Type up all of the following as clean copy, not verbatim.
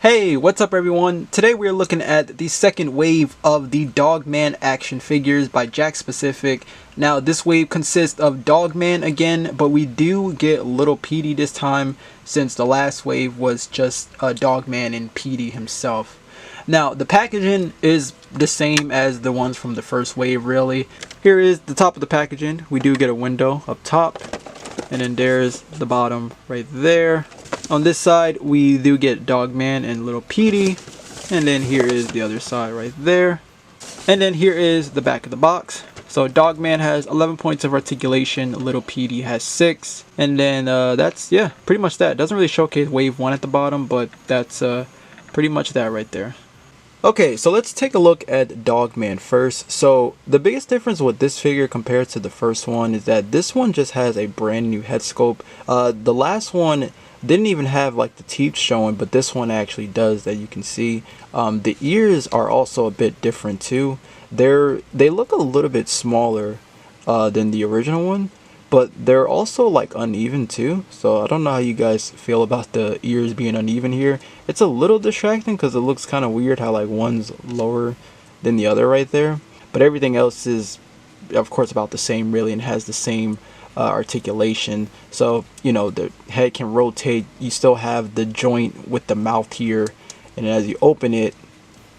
Hey, what's up everyone? Today we're looking at the second wave of the Dogman action figures by Jakks Specific. Now this wave consists of Dogman again, but we do get Lil Petey this time since the last wave was just Dogman and Petey himself. Now the packaging is the same as the ones from the first wave really. Here is the top of the packaging. We do get a window up top, and then there's the bottom right there. On this side, we do get Dogman and Lil Petey, and then here is the other side right there. And then here is the back of the box. So Dogman has 11 points of articulation, Lil Petey has 6, and then that's pretty much that. Doesn't really showcase wave 1 at the bottom, but that's pretty much that right there. Okay, so let's take a look at Dogman first. So the biggest difference with this figure compared to the first one is that this one just has a brand new head sculpt. The last one didn't even have like the teeth showing, but this one actually does, that you can see. The ears are also a bit different too. They look a little bit smaller than the original one, but they're also like uneven too. So I don't know how you guys feel about the ears being uneven here. It's a little distracting because it looks kind of weird how like one's lower than the other right there, but everything else is of course about the same really, and has the same articulation. So you know, the head can rotate. You still have the joint with the mouth here, and as you open it,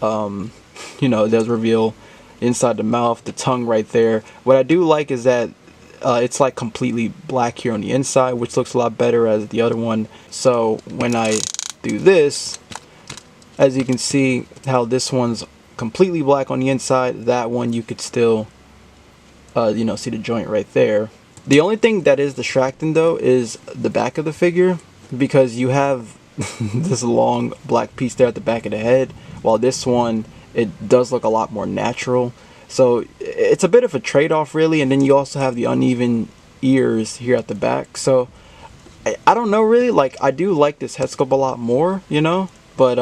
you know, it does reveal inside the mouth, the tongue right there. What I do like is that it's like completely black here on the inside, which looks a lot better as the other one. So when I do this, as you can see how this one's completely black on the inside, that one you could still you know, see the joint right there. The only thing that is distracting though is the back of the figure, because you have this long black piece there at the back of the head, while this one, it does look a lot more natural. So it's a bit of a trade-off really, and then you also have the uneven ears here at the back. So I don't know really, like I do like this head sculpt a lot more, you know, but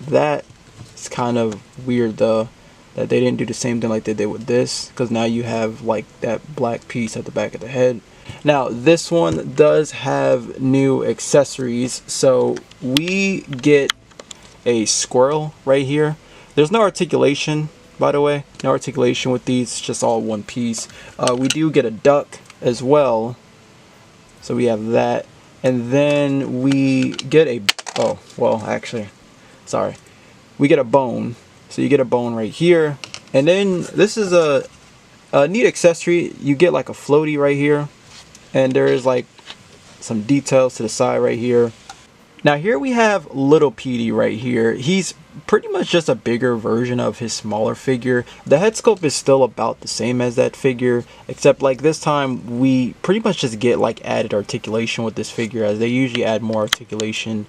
that's kind of weird though, that they didn't do the same thing like they did with this, because now you have like that black piece at the back of the head. Now this one does have new accessories. So we get a squirrel right here. There's no articulation, by the way, no articulation with these, it's just all one piece. We do get a duck as well, so we have that, and then we get a, oh well actually, sorry, we get a bone. So you get a bone right here, and then this is a neat accessory. You get like a floaty right here, and there is like some details to the side right here. Now here we have Lil Petey right here. He's pretty much just a bigger version of his smaller figure. The head sculpt is still about the same as that figure, except like this time we pretty much just get like added articulation with this figure, as they usually add more articulation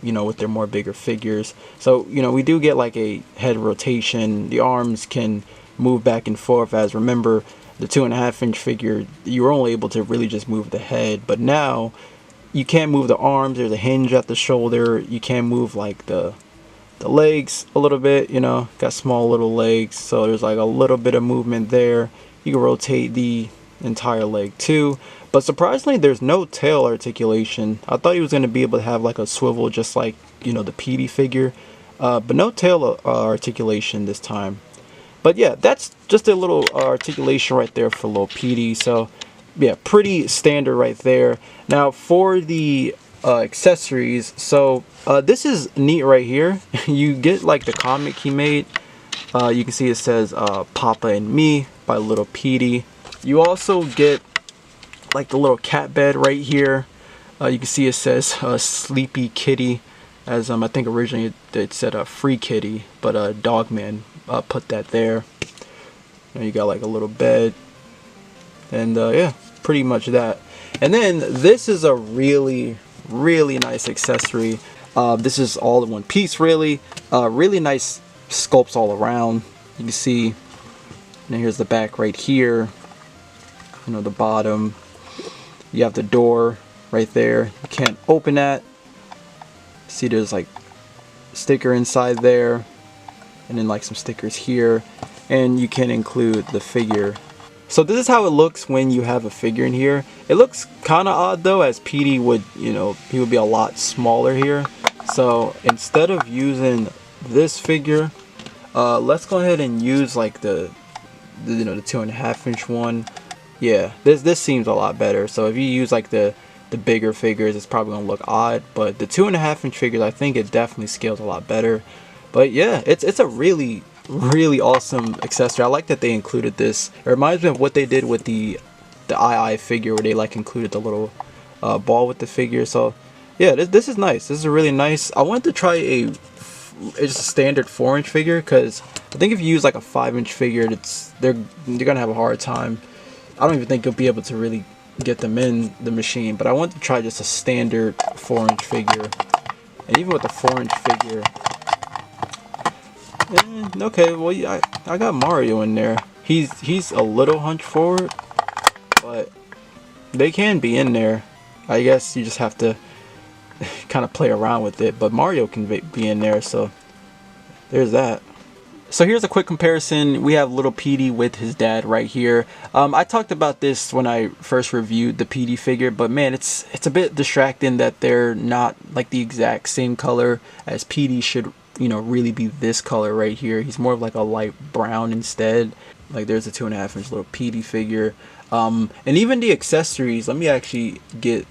you know, with their more bigger figures. So you know, we do get like a head rotation. The arms can move back and forth, as remember the 2.5-inch figure, you were only able to really just move the head, but now you can't move the arms. There's a hinge at the shoulder. You can move like the legs a little bit, you know, got small little legs, so there's like a little bit of movement there. You can rotate the entire leg too, but surprisingly there's no tail articulation. I thought he was going to be able to have like a swivel just like, you know, the Petey figure, but no tail articulation this time. But yeah, that's just a little articulation right there for Lil Petey. So yeah, pretty standard right there. Now for the accessories, so this is neat right here. You get like the comic he made. You can see it says Papa and Me by Lil Petey. You also get like the little cat bed right here. You can see it says Sleepy Kitty, as I think originally it said Free Kitty, but Dogman put that there. And you got like a little bed, and yeah, pretty much that. And then this is a really nice accessory. This is all in one piece really. Really nice sculpts all around. You can see, and here's the back right here, you know, the bottom. You have the door right there. You can't open that. See, there's like a sticker inside there, and then like some stickers here, and you can include the figure. So this is how it looks when you have a figure in here. It looks kind of odd though, as Petey would, you know, he would be a lot smaller here. So instead of using this figure, let's go ahead and use like the 2.5 inch one. Yeah, this seems a lot better. So if you use like the bigger figures, it's probably gonna look odd, but the 2.5 inch figures, I think it definitely scales a lot better. But yeah, it's a really awesome accessory. I like that they included this. It reminds me of what they did with the II figure, where they like included the little ball with the figure. So yeah, this is nice. This is really nice. I wanted to try it's a standard 4-inch figure, because I think if you use like a 5-inch figure, you're gonna have a hard time. I don't even think you'll be able to really get them in the machine, but I wanted to try just a standard 4-inch figure. And even with the 4-inch figure, okay, well, yeah, I got Mario in there. He's a little hunched forward, but they can be in there. I guess you just have to kind of play around with it, but Mario can be in there, so there's that. So here's a quick comparison. We have Lil Petey with his dad right here. I talked about this when I first reviewed the Petey figure, but man, it's a bit distracting that they're not like the exact same color, as Petey should, really be this color right here. He's more of like a light brown instead. Like there's a 2.5-inch Lil Petey figure. And even the accessories, let me actually get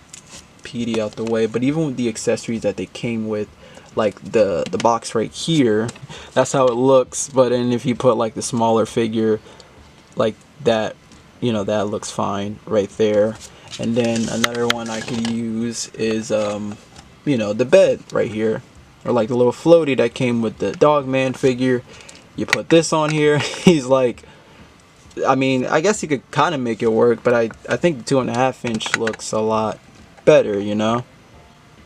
Petey out the way, but even with the accessories that they came with, like the box right here, that's how it looks. But then if you put like the smaller figure like that, that looks fine right there. And then another one I could use is the bed right here, or like the little floaty that came with the Dogman figure. You put this on here. He's like, I mean, I guess you could kind of make it work, but I think the 2.5-inch looks a lot better,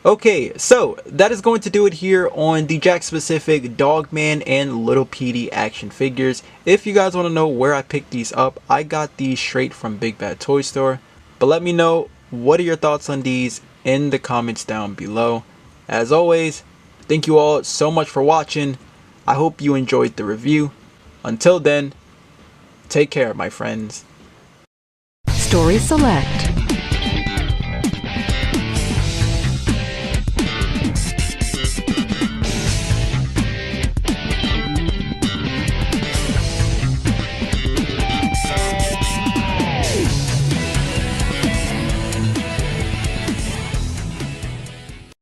Okay, so that is going to do it here on the Jakks specific Dogman and Lil Petey action figures. If you guys want to know where I picked these up, I got these straight from Big Bad Toy Store. But let me know, what are your thoughts on these in the comments down below. As always, thank you all so much for watching. I hope you enjoyed the review. Until then, take care, my friends. Story Select.